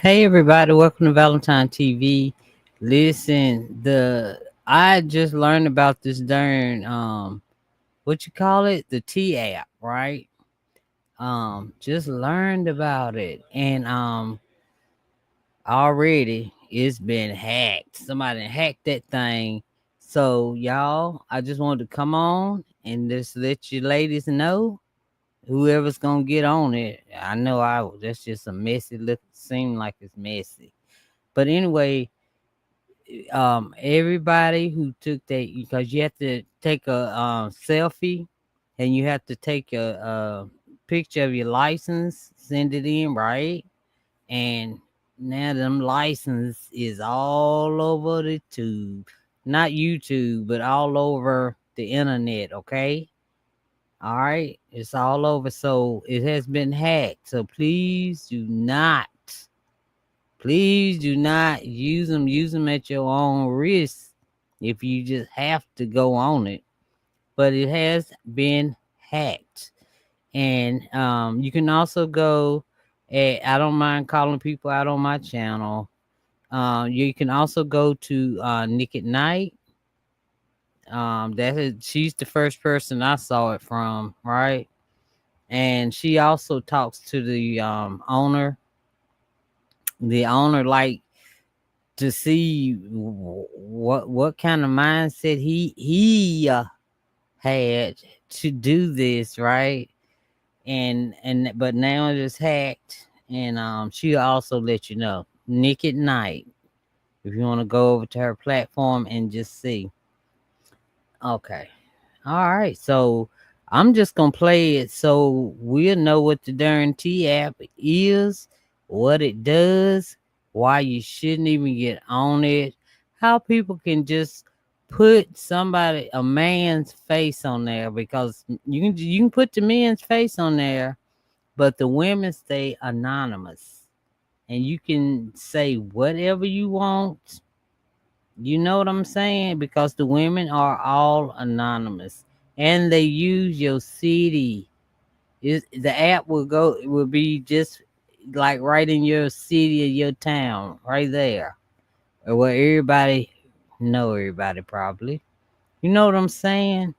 Hey everybody, welcome to Valentine TV. Listen, the I just learned about this darn what you call it? The T app, right? Just learned about it and already it's been hacked. Somebody hacked that thing. So y'all, I just wanted to come on and just let you ladies know whoever's gonna get on it. I know that's just a messy look seem like it's messy. But anyway, everybody who took that because you have to take a selfie and you have to take a picture of your license, send it in, right? And now them license is all over the tube, not YouTube, but all over the internet. Okay, all right, it's all over. So it has been hacked. So please do not use them. Use them at your own risk if you just have to go on it. But it has been hacked. And you can also go I don't mind calling people out on my channel. You can also go to Nick at Night. She's the first person I saw it from, right? And she also talks to the owner. The owner like to see what kind of mindset he had to do this, right? And but now it is hacked, and she also let you know Nick at Night if you want to go over to her platform and just see. Okay, all right. So I'm just gonna play it so we'll know what the darn T app is, what it does, why you shouldn't even get on it, how people can just put a man's face on there because you can put the man's face on there, but the women stay anonymous, and you can say whatever you want. You know what I'm saying? Because the women are all anonymous and they use your city. The app will be just like right in your city or your town, right there. Or where everybody know everybody probably. You know what I'm saying?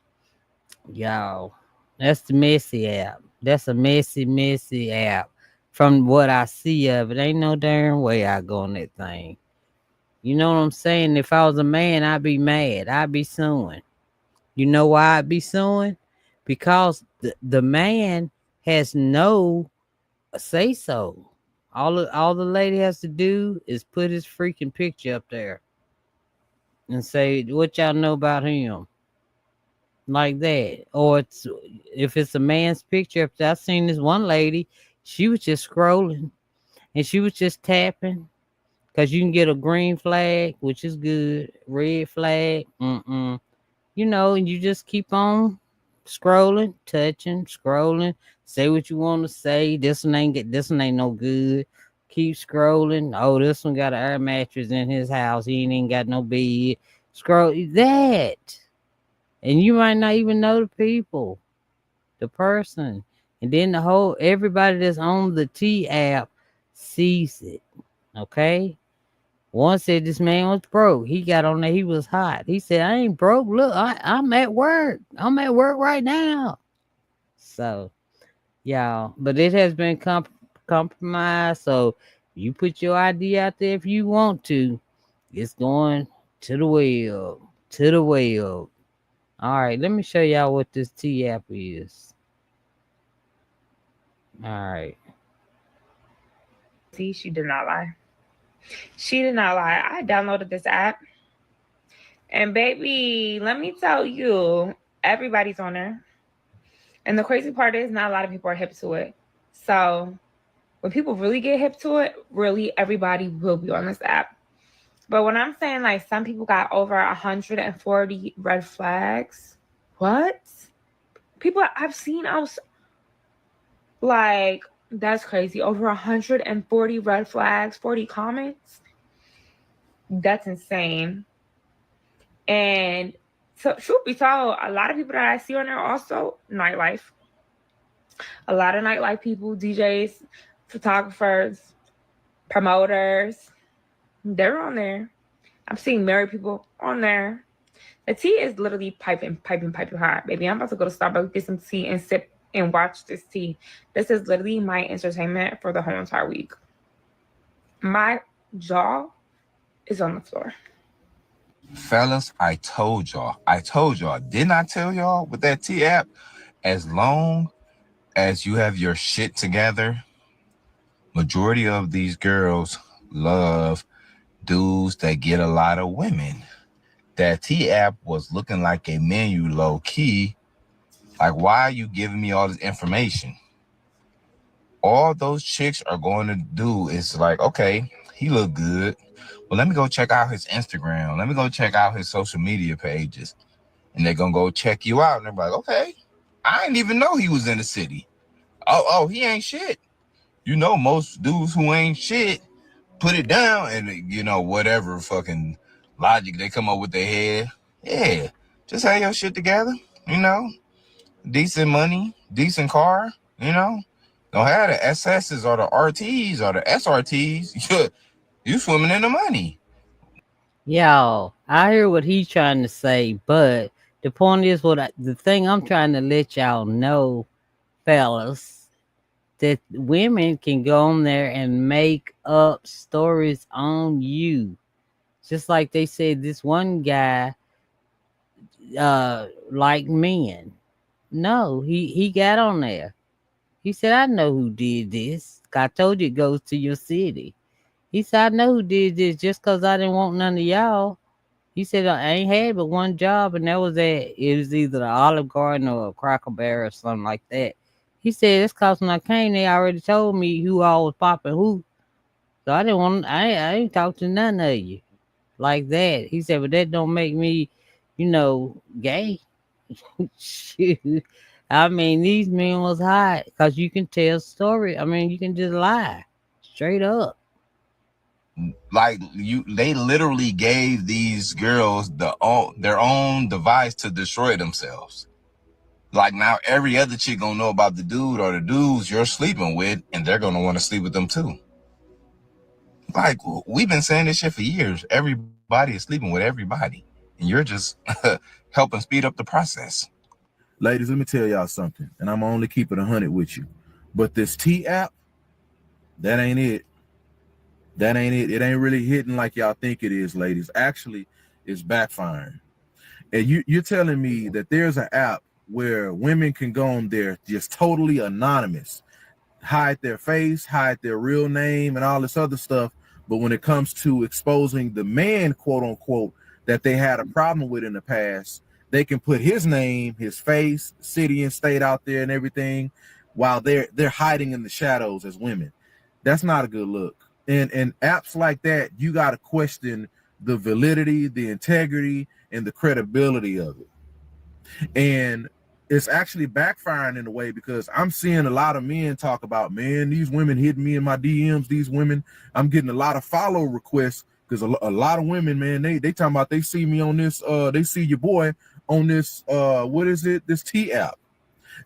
Y'all. That's the messy app. That's a messy app. From what I see of it, ain't no darn way I go on that thing. You know what I'm saying? If I was a man, I'd be mad. I'd be suing. You know why I'd be suing? Because the man has no say so. All the lady has to do is put his freaking picture up there and say what y'all know about him, like that. If it's a man's picture up there. I seen this one lady. She was just scrolling and she was just tapping because you can get a green flag, which is good. Red flag, and you just keep on scrolling, touching, scrolling. Say what you want to say. This one ain't no good. Keep scrolling. Oh, this one got an air mattress in his house. He ain't even got no bed. Scroll that, and you might not even know the people, the person, and then the whole everybody that's on the T app sees it. Okay. One said this man was broke. He got on there. He was hot. He said, I ain't broke. Look, I'm at work. I'm at work right now. So, y'all, but it has been compromised. So, you put your ID out there if you want to. It's going to the web. To the web. All right, let me show y'all what this T app is. All right. See, she did not lie. She did not lie. I downloaded this app, and baby, let me tell you, everybody's on there. And the crazy part is, not a lot of people are hip to it. So when people really get hip to it, really everybody will be on this app. But when I'm saying like some people got over 140 red flags, what? People I've seen, I was like, that's crazy. Over 140 red flags, 40 comments. That's insane. And so, truth be told, a lot of people that I see on there also nightlife. A lot of nightlife people, DJs, photographers. promoters, they're on there. I'm seeing married people on there. The tea is literally piping, piping, piping hot, baby. I'm about to go to Starbucks, get some tea, and sip and watch this tea. This is literally my entertainment for the whole entire week. My jaw is on the floor. Fellas, I told y'all. Didn't I tell y'all with that T app? As long as you have your shit together, majority of these girls love dudes that get a lot of women. That T app was looking like a menu low key. Like, why are you giving me all this information? All those chicks are going to do is like, okay, he look good. Well, let me go check out his Instagram. Let me go check out his social media pages. And they're going to go check you out. And they're like, okay, I didn't even know he was in the city. Oh, he ain't shit. You know, most dudes who ain't shit put it down and, you know, whatever fucking logic they come up with their head. Yeah, just have your shit together, you know. Decent money, decent car, you know. Don't have the SSs or the RTs or the SRTs. You swimming in the money. Y'all, I hear what he's trying to say, but the point is the thing I'm trying to let y'all know, fellas, that women can go on there and make up stories on you. Just like they said this one guy like men. No, he got on there. He said, I know who did this. I told you it goes to your city. He said, I know who did this just because I didn't want none of y'all. He said, I ain't had but one job, and that was it was either the Olive Garden or a Cracker Barrel or something like that. He said, it's because when I came, they already told me who all was popping who. So I didn't want, I ain't talk to none of you like that. He said, but that don't make me, gay. Shoot. I mean, these men was hot because you can tell story. I mean, you can just lie straight up. Like they literally gave these girls their own device to destroy themselves. Like now every other chick gonna know about the dude or the dudes you're sleeping with, and they're gonna want to sleep with them too. Like we've been saying this shit for years. Everybody is sleeping with everybody, and you're just helping speed up the process. Ladies, let me tell y'all something, and I'm only keeping 100 with you. But this T app, that ain't it. That ain't it. It ain't really hitting like y'all think it is, ladies. Actually, it's backfiring. And you're telling me that there's an app where women can go on there just totally anonymous, hide their face, hide their real name, and all this other stuff. But when it comes to exposing the man, quote unquote, that they had a problem with in the past, they can put his name, his face, city and state out there and everything, while they're hiding in the shadows as women. That's not a good look. And apps like that, you got to question the validity, the integrity, and the credibility of it. And it's actually backfiring in a way, because I'm seeing a lot of men talk about, man, these women hitting me in my DMs. These women, I'm getting a lot of follow requests because a lot of women, man, they talking about they see me on this, they see your boy on this, what is it? This T app.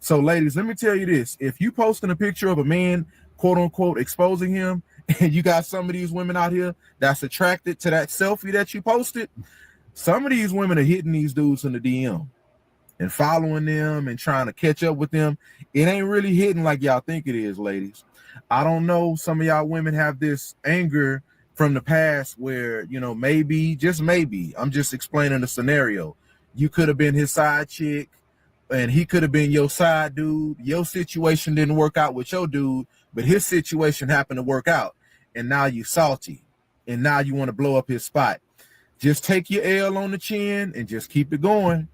So ladies, let me tell you this. If you posting a picture of a man, quote unquote, exposing him, and you got some of these women out here that's attracted to that selfie that you posted, some of these women are hitting these dudes in the DM and following them and trying to catch up with them. It ain't really hitting like y'all think it is, ladies. I don't know. Some of y'all women have this anger from the past where, maybe, just maybe, I'm just explaining the scenario. You could have been his side chick and he could have been your side dude. Your situation didn't work out with your dude, but his situation happened to work out. And now you salty. And now you want to blow up his spot. Just take your L on the chin and just keep it going.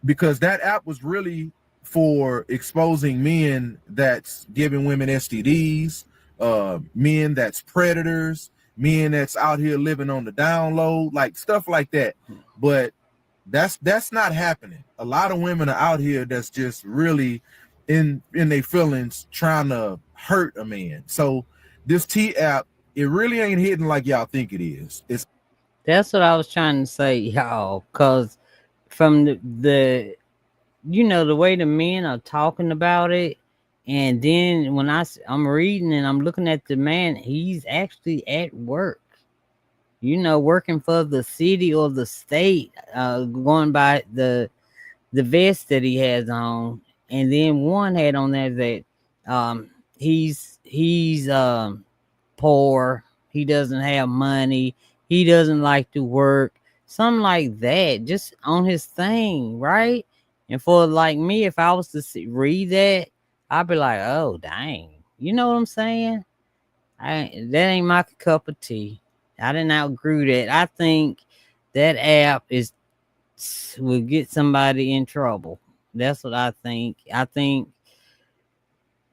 Because that app was really for exposing men that's giving women STDs, men that's predators, men that's out here living on the download, like stuff like that. But that's not happening. A lot of women are out here that's just really in their feelings trying to hurt a man. So this T app, it really ain't hitting like y'all think it is. That's what I was trying to say, y'all, because from the the way the men are talking about it, And then when I'm reading and I'm looking at the man, he's actually at work. You know, working for the city or the state, going by the vest that he has on. And then one had on there that he's poor, he doesn't have money, he doesn't like to work, something like that, just on his thing, right? And for like me, if I was to read that, I'd be like, oh dang, you know what I'm saying? That ain't my cup of tea. I didn't outgrew that. I think that app will get somebody in trouble. That's what I think. I think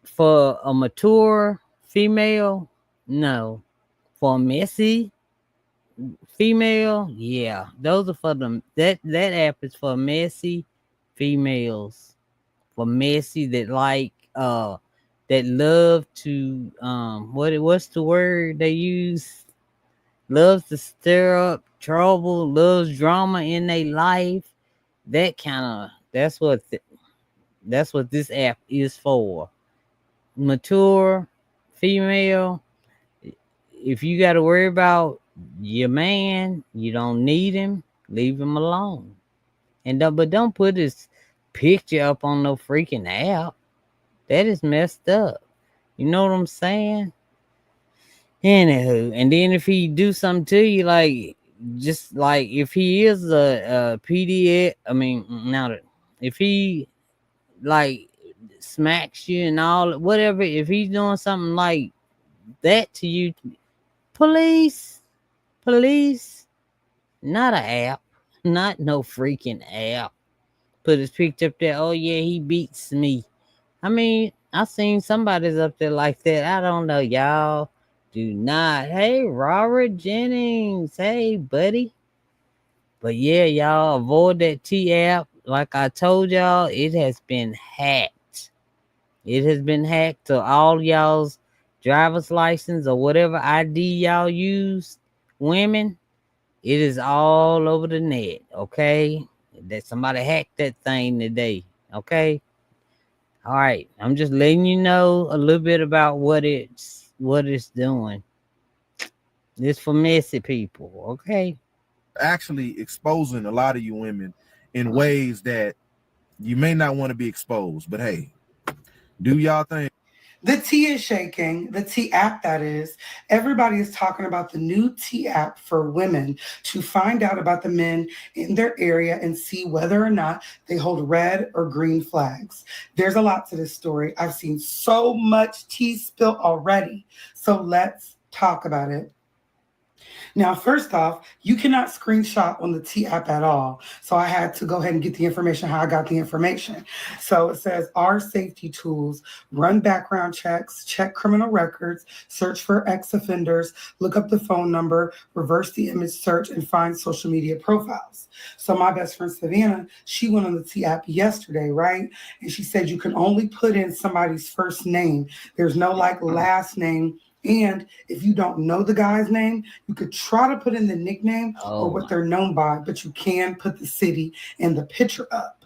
for a mature female, no. For a messy female, yeah. Those are for them. That app is for messy females. For messy that love to what's the word they use? Loves to stir up trouble, loves drama in their life. That's what this app is for. Mature female, if you got to worry about your man, you don't need him, leave him alone. But don't put his picture up on no freaking app. That is messed up. You know what I'm saying? Anywho, and then if he do something to you, like just like if he is a PDA, I mean, now if he like smacks you and all whatever, if he's doing something like that to you, police, not an app, not no freaking app. Put his picture up there. Oh yeah, he beats me. I mean, I seen somebody's up there like that. I don't know, y'all. Do not. Hey, Robert Jennings. Hey, buddy. But yeah, y'all avoid that T app. Like I told y'all, it has been hacked. It has been hacked to all y'all's driver's license or whatever ID y'all use. Women, it is all over the net. Okay, that somebody hacked that thing today. Okay. All right, I'm just letting you know a little bit about what it's doing. It's for messy people, okay? Actually exposing a lot of you women in ways that you may not want to be exposed. But hey, do y'all think? The tea is shaking, the tea app that is. Everybody is talking about the new tea app for women to find out about the men in their area and see whether or not they hold red or green flags. There's a lot to this story. I've seen so much tea spilt already. So let's talk about it. Now, first off, you cannot screenshot on the T app at all. So I had to go ahead and get the information how I got the information. So it says our safety tools, run background checks, check criminal records, search for ex-offenders, look up the phone number, reverse the image search, and find social media profiles. So my best friend Savannah, she went on the T app yesterday, right? And she said you can only put in somebody's first name. There's no like last name. And if you don't know the guy's name, you could try to put in the nickname or what they're known by, but you can put the city and the picture up.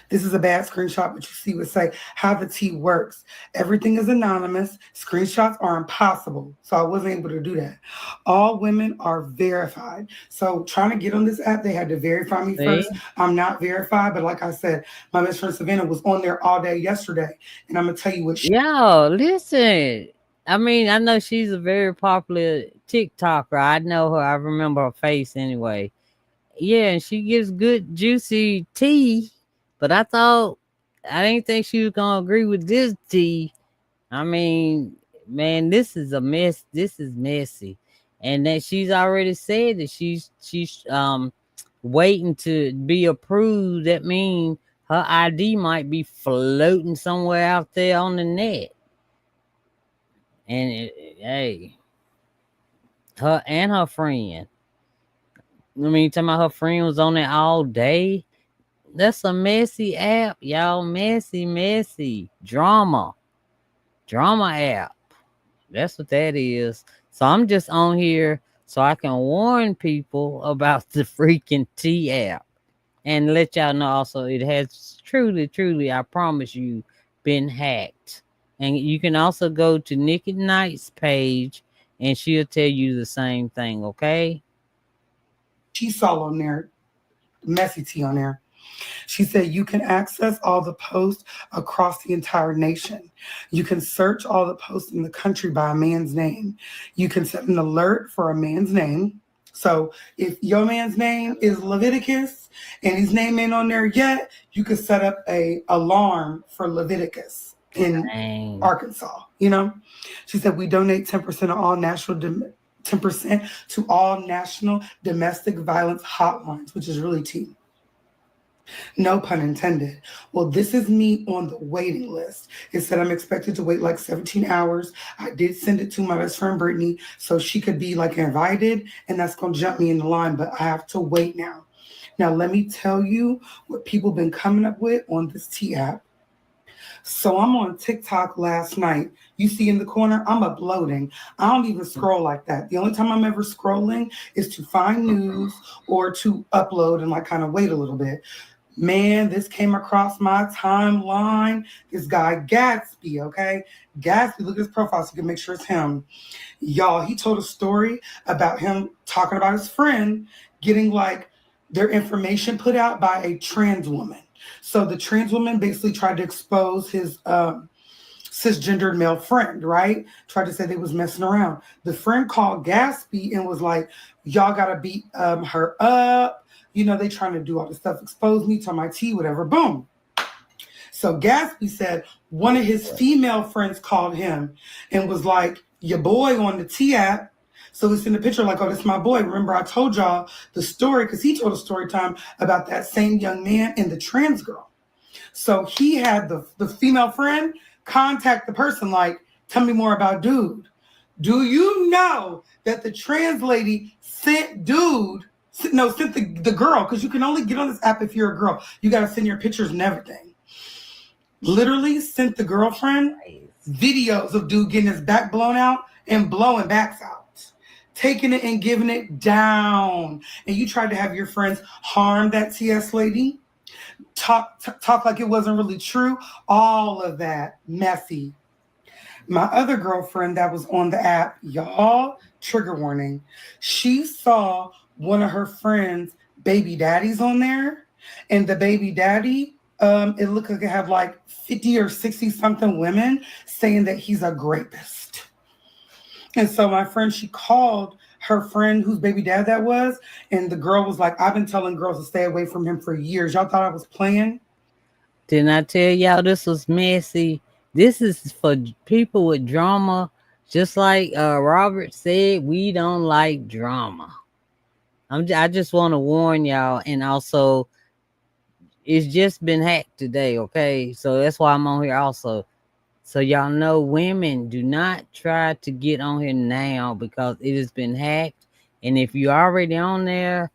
This is a bad screenshot, but you see what say how the T works. Everything is anonymous. Screenshots are impossible. So I wasn't able to do that. All women are verified. So trying to get on this app, they had to verify me first. I'm not verified, but like I said, my best friend Savannah was on there all day yesterday. And I'm going to tell you what she... Yo, listen. I mean, I know she's a very popular TikToker. I know her. I remember her face anyway. Yeah, and she gives good, juicy tea. But I didn't think she was gonna agree with this tea. I mean, man, this is a mess. This is messy, and that she's already said that she's waiting to be approved. That means her ID might be floating somewhere out there on the net. And hey, her and her friend. I mean, talking about her friend was on there all day. That's a messy app, y'all. Messy. Drama app. That's what that is. So I'm just on here so I can warn people about the freaking T app and let y'all know also it has truly, I promise you, been hacked. And you can also go to Nikki Knight's page and she'll tell you the same thing, okay? She saw on there, Messy T on there. She said you can access all the posts across the entire nation. You can search all the posts in the country by a man's name. You can set an alert for a man's name. So if your man's name is Leviticus and his name ain't on there yet, you can set up a alarm for Leviticus in Dang. Arkansas. You know, she said we donate 10% of all national 10% to all national domestic violence hotlines, which is really tea. No pun intended. Well, this is me on the waiting list. It said I'm expected to wait like 17 hours. I did send it to my best friend Brittany so she could be like invited, and that's going to jump me in the line, but I have to wait now. Now, let me tell you what people been coming up with on this T app. So I'm on TikTok last night. You see in the corner, I'm uploading. I don't even scroll like that. The only time I'm ever scrolling is to find news or to upload and like kind of wait a little bit. Man, this came across my timeline. This guy Gatsby, okay? Gatsby, look at his profile so you can make sure it's him. Y'all, he told a story about him talking about his friend getting like their information put out by a trans woman. So the trans woman basically tried to expose his cisgendered male friend, right? Tried to say they was messing around. The friend called Gatsby and was like, y'all got to beat her up. You know, they trying to do all this stuff, expose me to my tea, whatever, boom. So Gatsby said one of his female friends called him and was like, your boy on the T app. So we sent a picture like, oh, this is my boy. Remember I told y'all the story because he told a story time about that same young man and the trans girl. So he had the female friend contact the person like, tell me more about dude. Do you know that the trans lady sent the girl, because you can only get on this app if you're a girl. You got to send your pictures and everything. Literally sent the girlfriend videos of dude getting his back blown out and blowing backs out. Taking it and giving it down. And you tried to have your friends harm that TS lady. Talk like it wasn't really true. All of that messy. My other girlfriend that was on the app, y'all, trigger warning. She saw one of her friends' baby daddies on there, and the baby daddy, it looked like it had like 50 or 60 something women saying that he's a rapist. And so my friend, she called her friend whose baby dad that was, and the girl was like, I've been telling girls to stay away from him for years. Y'all thought I was playing? Didn't I tell y'all this was messy? This is for people with drama. Just like Robert said, we don't like drama. I just want to warn y'all, and also it's just been hacked today, okay? So that's why I'm on here also. So y'all know, women, do not try to get on here now because it has been hacked. And if you're already on there,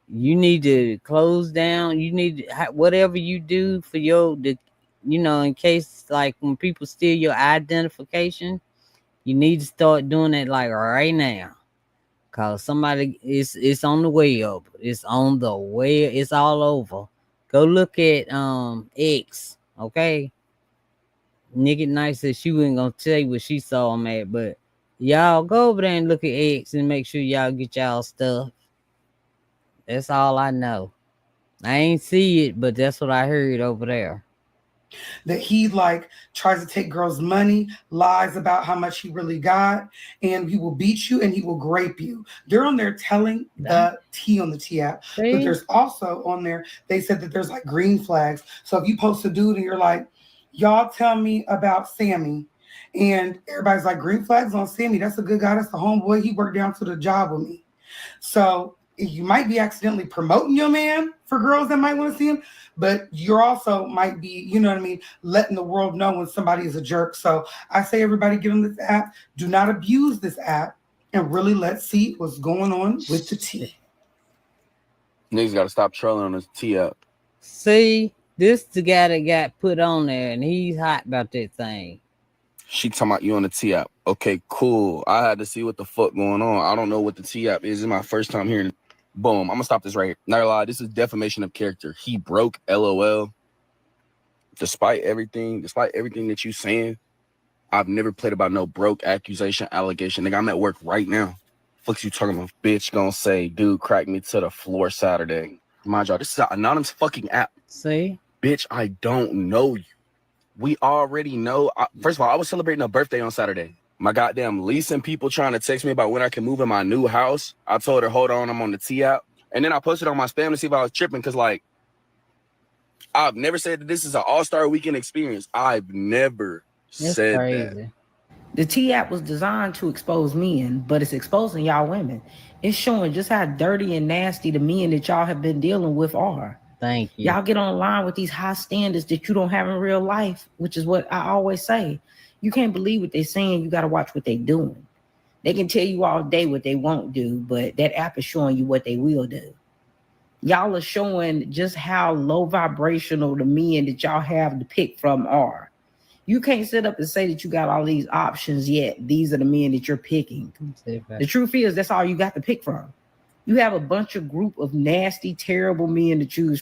you need to close down. You need to, whatever you do for in case like when people steal your identification, you need to start doing it like right now. Cause somebody it's on the way up. It's on the way. It's all over. Go look at X. Okay. Nikki Knight said she wasn't gonna tell you what she saw him at, but y'all go over there and look at X and make sure y'all get y'all stuff. That's all I know. I ain't see it, but that's what I heard over there. That he like tries to take girls' money, lies about how much he really got, and he will beat you and he will grape you. They're on there telling the tea on the T app. See? But there's also on there, they said that there's like green flags. So if you post a dude and you're like, y'all tell me about Sammy, and everybody's like, green flags on Sammy. That's a good guy. That's the homeboy. He worked down to the job with me. So you might be accidentally promoting your man for girls that might want to see him, but you're also might be, you know what I mean, letting the world know when somebody is a jerk. So I say everybody get on this app. Do not abuse this app and really let's see what's going on with the tea. Niggas got to stop trolling on this T app. See, this the guy that got put on there and he's hot about that thing. She talking about you on the T app. Okay, cool. I had to see what the fuck going on. I don't know what the T app is. It's my first time hearing it. Boom. I'm gonna stop this right here. Not gonna lie, this is defamation of character. He broke LOL. despite everything that you saying, I've never played about no broke accusation, allegation. Nigga, I'm at work right now. Fuck's you talking about? Bitch gonna say, dude, cracked me to the floor Saturday. Mind y'all, this is an anonymous fucking app. See? Bitch, I don't know you. We already know. First of all, I was celebrating a birthday on Saturday. My goddamn leasing people trying to text me about when I can move in my new house. I told her, hold on, I'm on the T app. And then I posted on my spam to see if I was tripping, because like, I've never said that this is an all-star weekend experience. I've never That's said crazy. that. The T app was designed to expose men, but it's exposing y'all women. It's showing just how dirty and nasty the men that y'all have been dealing with are. Thank you. Y'all get online with these high standards that you don't have in real life, which is what I always say. You can't believe what they're saying. You got to watch what they're doing. They can tell you all day what they won't do, but that app is showing you what they will do. Y'all are showing just how low vibrational the men that y'all have to pick from are. You can't sit up and say that you got all these options yet. These are the men that you're picking. The truth is, that's all you got to pick from. You have a bunch of group of nasty, terrible men to choose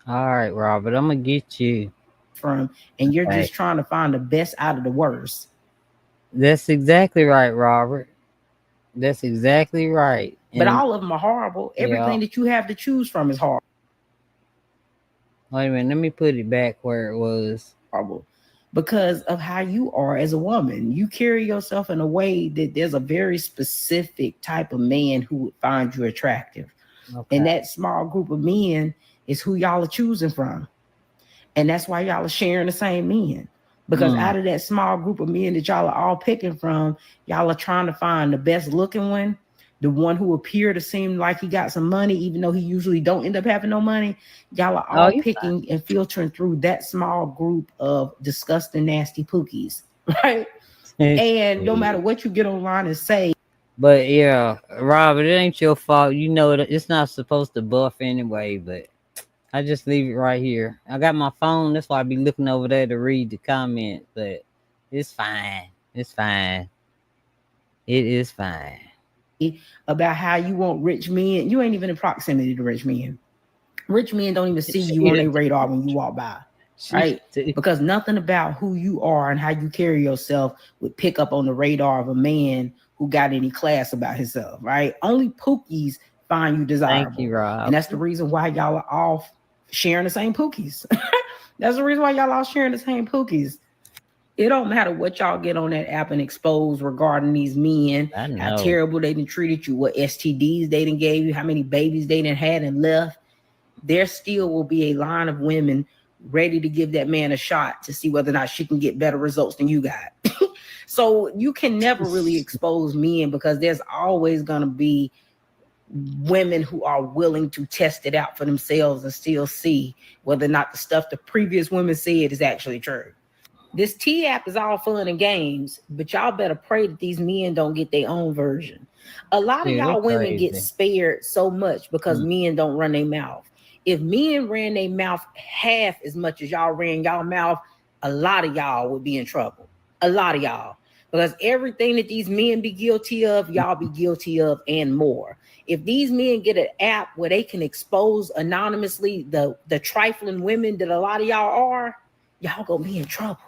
All right, Robert, I'm gonna get you from, and you're Okay. just trying to find the best out of the worst. That's exactly right, Robert. That's exactly right. But And all of them are horrible. Everything that you have to choose from is horrible. wait a minute, let me put it back where it was. Because of how you are as a woman. You carry yourself in a way that there's a very specific type of man who would find you attractive. Okay. And that small group of men is who y'all are choosing from. And that's why y'all are sharing the same men. Because out of that small group of men that y'all are all picking from, y'all are trying to find the best looking one, the one who appear to seem like he got some money, even though he usually don't end up having no money. Y'all are all picking and filtering through that small group of disgusting, nasty pookies, right? And no matter what you get online and say. But yeah, Robert, it ain't your fault. You know it's not supposed to buff anyway, but I just leave it right here. I got my phone, that's why I be looking over there to read the comments, but it's fine. It's fine. It is fine. About how you want rich men. You ain't even in proximity to rich men. Rich men don't even see you on their radar when you walk by, right? Because nothing about who you are and how you carry yourself would pick up on the radar of a man who got any class about himself, right? Only pookies find you desirable. Thank you, Rob. And that's the reason why y'all are all sharing the same pookies. That's the reason why y'all all sharing the same pookies. It don't matter what y'all get on that app and expose regarding these men, how terrible they done treated you, what STDs they done gave you, how many babies they done had and left. There still will be a line of women ready to give that man a shot to see whether or not she can get better results than you got. So you can never really expose men, because there's always going to be women who are willing to test it out for themselves and still see whether or not the stuff the previous women said is actually true. This T app is all fun and games, but y'all better pray that these men don't get their own version. A lot of y'all women get spared so much because men don't run their mouth. If men ran their mouth half as much as y'all ran y'all mouth, a lot of y'all would be in trouble. A lot of y'all. Because everything that these men be guilty of, y'all be guilty of and more. If these men get an app where they can expose anonymously the trifling women that a lot of y'all are, y'all gonna be in trouble.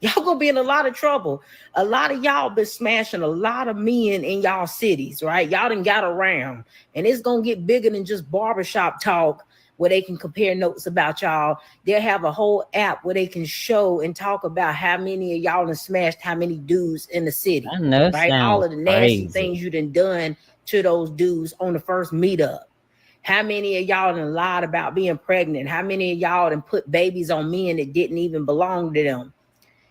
Y'all gonna be in a lot of trouble. A lot of y'all been smashing a lot of men in y'all cities, right? Y'all done got around, and it's gonna get bigger than just barbershop talk where they can compare notes about y'all. They'll have a whole app where they can show and talk about how many of y'all done smashed how many dudes in the city, right? All of the nasty things you done to those dudes on the first meetup. How many of y'all done lied about being pregnant? How many of y'all done put babies on men that didn't even belong to them?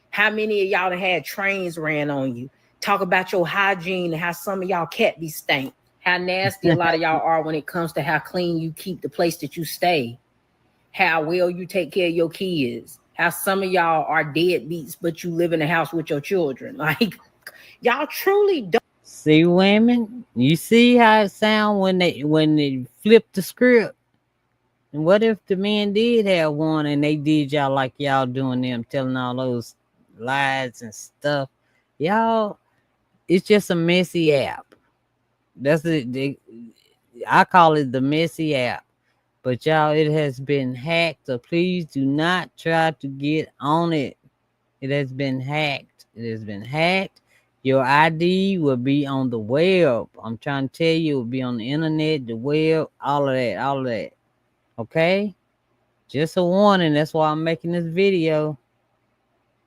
How many of y'all done had trains ran on you? Talk about your hygiene and how some of y'all cat be stank. How nasty a lot of y'all are when it comes to how clean you keep the place that you stay. How well you take care of your kids. How some of y'all are deadbeats, but you live in the house with your children. Like, y'all truly don't. See, women, you see how it sound when they flip the script. And what if the men did have one and they did y'all like y'all doing them, telling all those lies and stuff? Y'all, it's just a messy app. That's it. I call it the messy app, But y'all, it has been hacked. So please do not try to get on it. It has been hacked. It has been hacked. Your ID will be on the web. I'm trying to tell you, it will be on the internet, the web, all of that, all of that. Okay? Just a warning. That's why I'm making this video.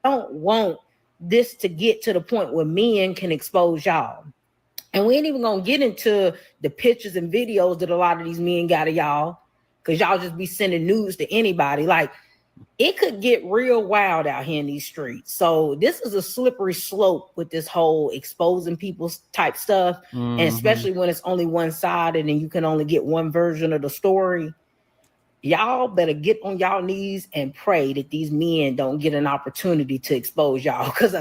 Don't want this to get to the point where men can expose y'all. And we ain't even gonna get into the pictures and videos that a lot of these men got of y'all, because y'all just be sending nudes to anybody. Like, it could get real wild out here in these streets. So this is a slippery slope with this whole exposing people's type stuff. And especially when it's only one side and then you can only get one version of the story. Y'all better get on y'all knees and pray that these men don't get an opportunity to expose y'all. Because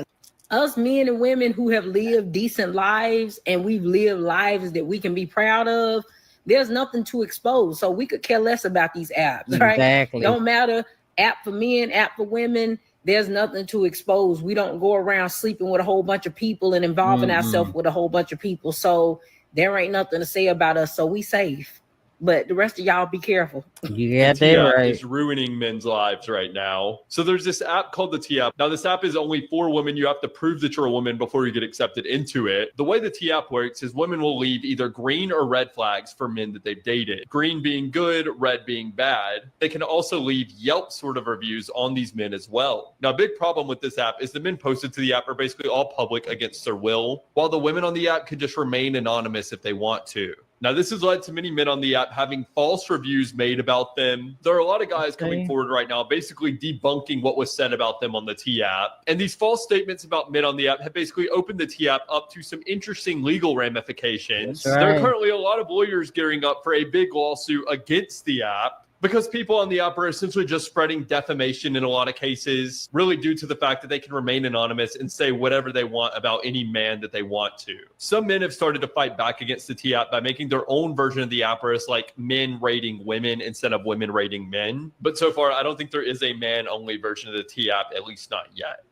us men and women who have lived decent lives and we've lived lives that we can be proud of, there's nothing to expose. So we could care less about these apps, right? Exactly. Don't matter. App for men, app for women, there's nothing to expose. We don't go around sleeping with a whole bunch of people and involving ourselves with a whole bunch of people. So there ain't nothing to say about us. So we safe. But the rest of y'all be careful. You got that right. It's ruining men's lives right now. So there's this app called the T app. Now this app is only for women. You have to prove that you're a woman before you get accepted into it. The way the T app works is women will leave either green or red flags for men that they've dated. Green being good, red being bad. They can also leave Yelp sort of reviews on these men as well. Now a big problem with this app is the men posted to the app are basically all public against their will, while the women on the app can just remain anonymous if they want to. Now, this has led to many men on the app having false reviews made about them. There are a lot of guys coming forward right now basically debunking what was said about them on the T app. And these false statements about men on the app have basically opened the T app up to some interesting legal ramifications. That's right. There are currently a lot of lawyers gearing up for a big lawsuit against the app, because people on the app are essentially just spreading defamation in a lot of cases, really due to the fact that they can remain anonymous and say whatever they want about any man that they want to. Some men have started to fight back against the T app by making their own version of the app where it's like men rating women instead of women rating men. But so far, I don't think there is a man-only version of the T app, at least not yet.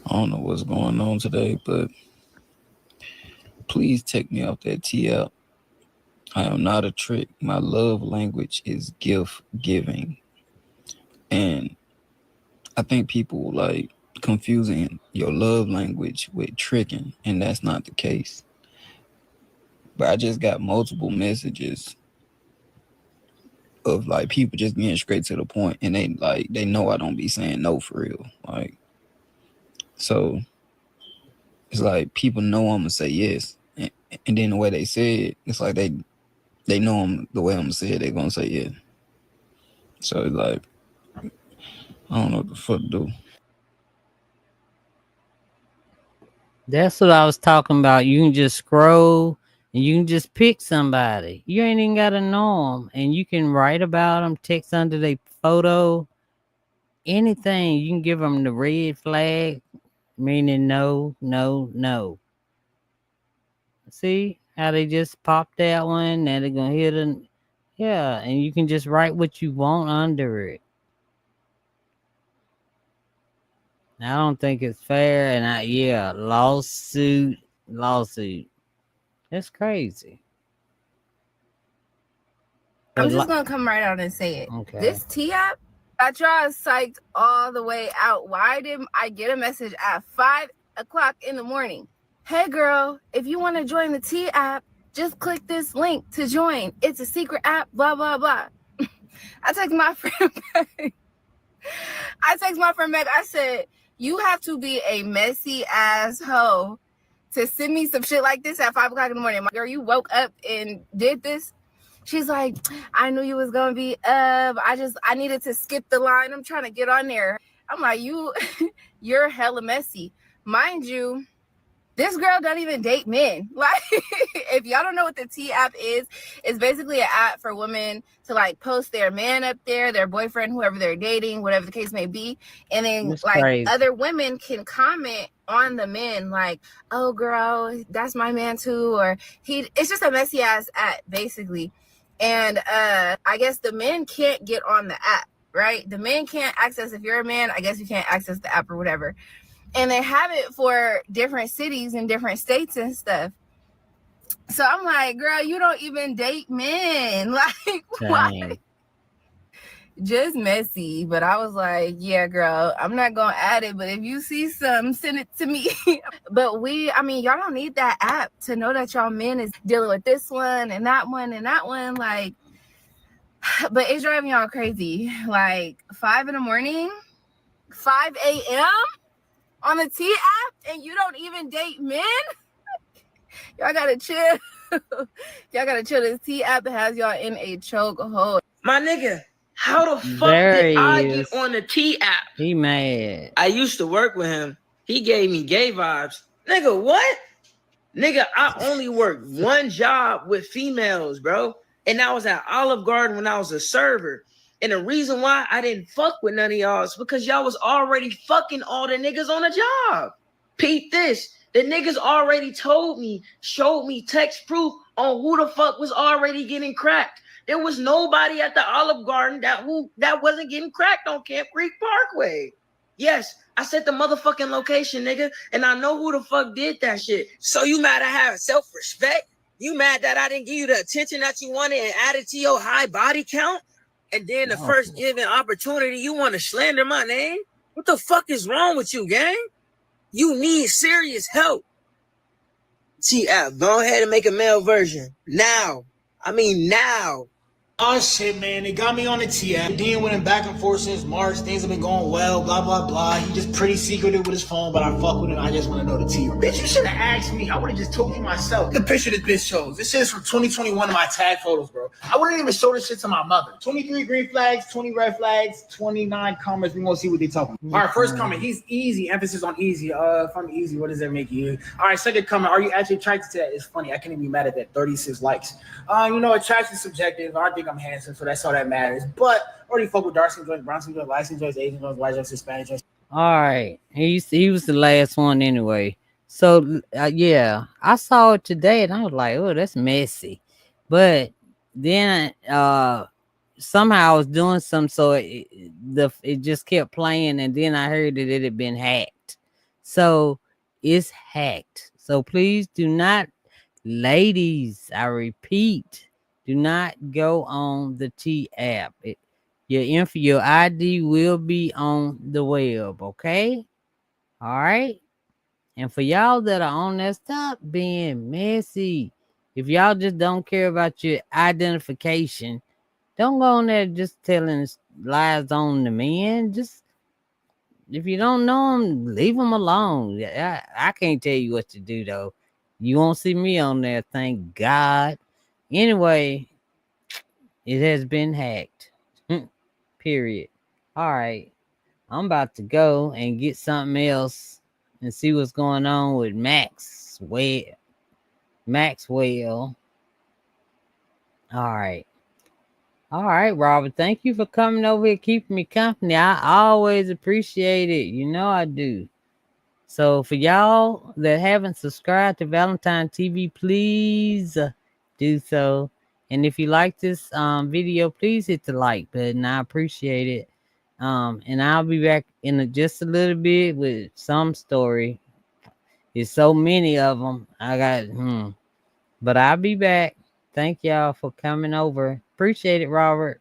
I don't know what's going on today, but please take me off that T app. I am not a trick. My love language is gift giving. And I think people like confusing your love language with tricking, and that's not the case. But I just got multiple messages of like people just getting straight to the point, and they know I don't be saying no for real. Like, so it's like people know I'm gonna say yes. And then the way they say it, it's like they know the way I'm gonna say it, they're gonna say yeah. So it's like, I don't know what the fuck to do. That's what I was talking about. You can just scroll and you can just pick somebody. You ain't even gotta know them, and you can write about them, text under their photo, anything. You can give them the red flag, meaning no, no, no. See how they just popped that one? Now they're gonna hit it. Yeah, and you can just write what you want under it. I don't think it's fair, and lawsuit. That's crazy. I'm just gonna come right out and say it. Okay. This T app got y'all psyched all the way out. Why didn't I get a message at 5 o'clock in the morning? Hey girl, if you want to join the T app, just click this link to join. It's a secret app, blah, blah, blah. I text my friend back. I said, you have to be a messy ass hoe to send me some shit like this at 5 o'clock in the morning. Girl, you woke up and did this? She's like, I knew you was going to be up. I needed to skip the line. I'm trying to get on there. I'm like, you're hella messy. Mind you, this girl don't even date men. Like, if y'all don't know what the T app is, it's basically an app for women to like post their man up there, their boyfriend, whoever they're dating, whatever the case may be. And then That's like crazy. Other women can comment on the men like, oh girl, that's my man too. Or it's just a messy ass app basically. And I guess the men can't get on the app, right? The men can't access, if you're a man, I guess you can't access the app or whatever. And they have it for different cities and different states and stuff. So I'm like, girl, you don't even date men. Like, why? Dang. Just messy. But I was like, yeah, girl, I'm not gonna add it, but if you see some, send it to me. But I mean, y'all don't need that app to know that y'all men is dealing with this one and that one and that one. Like, but it's driving y'all crazy. Like 5 in the morning, 5 a.m. on the T app, and you don't even date men. Y'all gotta chill. Y'all gotta chill. This T app has y'all in a chokehold. My nigga, how the fuck There did I he is. get on the T app? He mad. I used to work with him. He gave me gay vibes. Nigga, what? Nigga, I only worked one job with females, bro. And I was at Olive Garden when I was a server. And the reason why I didn't fuck with none of y'all is because y'all was already fucking all the niggas on the job. Peep this. The niggas already told me, showed me text proof on who the fuck was already getting cracked. There was nobody at the Olive Garden that wasn't getting cracked on Camp Creek Parkway. Yes, I set the motherfucking location, nigga, and I know who the fuck did that shit. So you mad I have self-respect? You mad that I didn't give you the attention that you wanted and added to your high body count? And then the first given opportunity, you want to slander my name? What the fuck is wrong with you, gang? You need serious help. T-App, go ahead and make a male version. Now. I mean now. Oh shit, man, they got me on the T-App. Dean went back and forth since March. Things have been going well, blah, blah, blah. He just pretty secretive with his phone, but I fuck with him. I just want to know the T. Bitch, you should have asked me. I would have just told you myself. The picture this bitch shows. This shit is from 2021 of my tag photos, bro. I wouldn't even show this shit to my mother. 23 green flags, 20 red flags, 29 comments. We gonna see what they talking about. All right, first comment. He's easy. Emphasis on easy. If I'm easy, what does that make you? All right, second comment. Are you actually attracted to that? It's funny. I can't even be mad at that. 36 likes. Attraction is subjective. I think I'm handsome, so that's all that matters. But already fuck with dark skin joints, brown skin joints, light skin joints, Asian joints, white joints, Hispanic joints. All right. He was the last one anyway. So yeah, I saw it today and I was like, oh, that's messy. But then somehow I was doing something, so it just kept playing, and then I heard that it had been hacked. So it's hacked. So please do not, ladies, I repeat, do not go on the T app. Your ID will be on the web, okay? All right. And for y'all that are on there, stop being messy. If y'all just don't care about your identification, don't go on there just telling lies on the men. Just, if you don't know them, leave them alone. I can't tell you what to do, though. You won't see me on there, thank God. Anyway, it has been hacked. Period. All right. I'm about to go and get something else and see what's going on with Maxwell. All right. All right, Robert. Thank you for coming over here, keeping me company. I always appreciate it. You know I do. So for y'all that haven't subscribed to Valentine TV, please do so. And if you like this video, please hit the like button. I appreciate it. And I'll be back in just a little bit with some story. There's so many of them. But I'll be back. Thank y'all for coming over. Appreciate it, Robert.